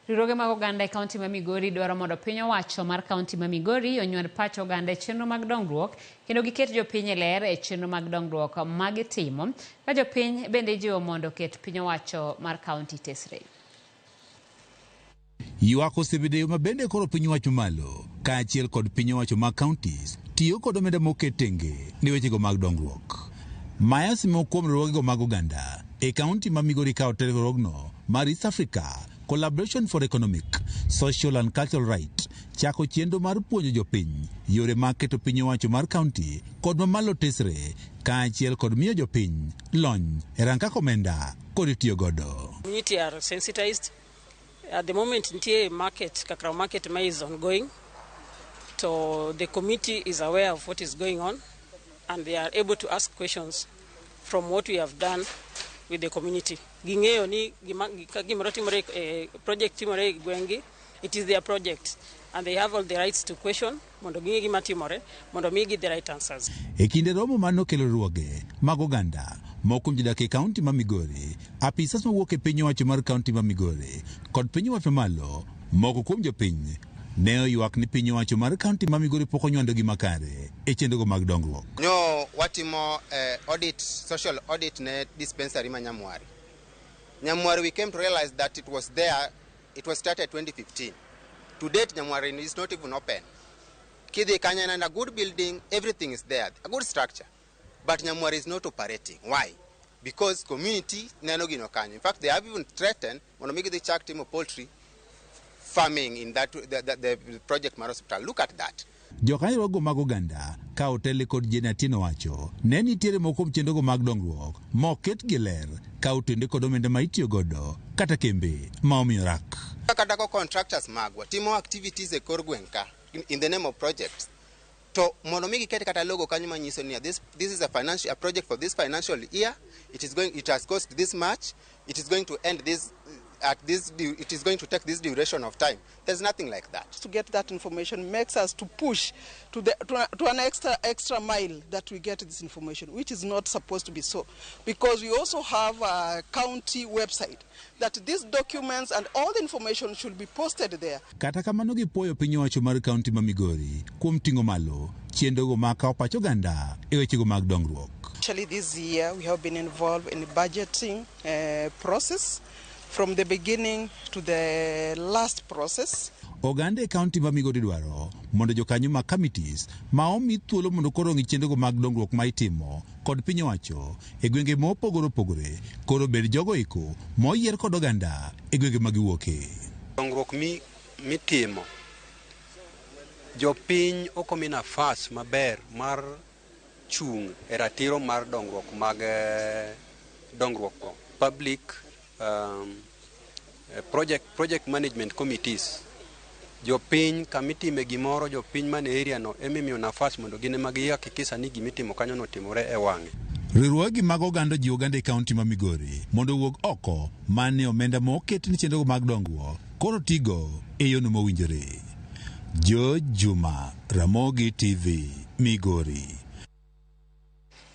Riwruoge mag oganda e kaonti ma Migori dwaro mondo piny owacho mar kaonti ma Migori onyuand pach oganda e chenro mag dongruok kendo giket jopiny e ler e chenro mag dongruok ma gitimo, ka jopiny bende ijiwo mondo ket piny owacho mar kaonti tesre. Ywak osebedo ma bende koro piny owacho malo kaachiel kod piny owacho mag counties tiyo kod omenda moket tenge ne wechego mag dongruok. Maya simo kuom riwruogego mag oganda e kaonti ma Migori kao riwruogno mar East Africa Collaboration for Economic, Social and Cultural Right chako chenro mar puonjo jopiny yore mag keto piny owacho mar kaonti kod mamalo tesre kaachiel kod miyo jopiny lony e rang kaka omenda kod tiyo godo. Community are sensitized. At the moment, the cacao market is ongoing. So the committee is aware of what is going on and they are able to ask questions from what we have done with the community. It is their project and they have all the rights to question mondo give the right answers. E kinde romo mano kelo riwruoge mag oganda moko jodak e kaonti ma Migori, apisas mawuok e piny owacho mar kaonti ma Migori kod piny owacho malo moko kuom jopiny ne oywak ni piny owacho mar kaonti ma Migori pok onywando gima kare e chenrogo mag dongruok. No watimo audit, social audit ne dispensary ma Nyamwari we came to realize that it was there. It was started 2015. To date, Nyamwari is not even open. Kidi Kanyan and a good building, everything is there, a good structure. But Nyamwari is not operating. Why? Because community, Nanogino Kanya. In fact, they have even threatened to make the Chak team of poultry farming in that the project Hospital. Look at that. Jokanyo mag oganda ka otele kod jenatino wacho ne nitiere moko kuom chenrogo mag dongruok moket gi ler ka otende kod omenda ma itiyo godo kata kembe ma omiyo rak. Kata contractors magwa timo activities e kor gweng' in the name of projects. To mondo mi giket kata logo kanyo manyiso ni this is a project for this financial year. It has cost this much. It is going to end this. It is going to take this duration of time. There's nothing like that. To get that information makes us to push to an extra mile that we get this information, which is not supposed to be so, because we also have a county website that these documents and all the information should be posted there. Kata kamano gipuoyo piny owacho mar kaonti ma Migori kuom ting'o malo chenrogo ma kao pach oganda e wechego mag dongruok. Actually, this year we have been involved in the budgeting process. From the beginning to the last process. Oganda e kaonti ma Migori dwaro mondo jokanyo mag committees ma omi thuolo mondo koro ng'i chenrogo mag dongruok ma itimo kod piny owacho e gwenge mopogore opogore koro bed jogo eko moyier kod oganda e gwenge ma giwuoke. Dongruok mitimo jopiny okomi nafas maber mar chung' e ratiro mar dongruok mag dongruok public project management committees. Jopiny kamitime gimoro jopiny mane area no emimiyo nafas mondo gine magihakikisha ni gimitimo kanyo no timore e wang'e. Riwruoge mag oganda ji oganda e kaonti ma Migori mondo wuog oko mane omenda moket ni chenrogo mag dongruok koro tigo e yono mowinjore. Juma, Ramogi TV, Migori.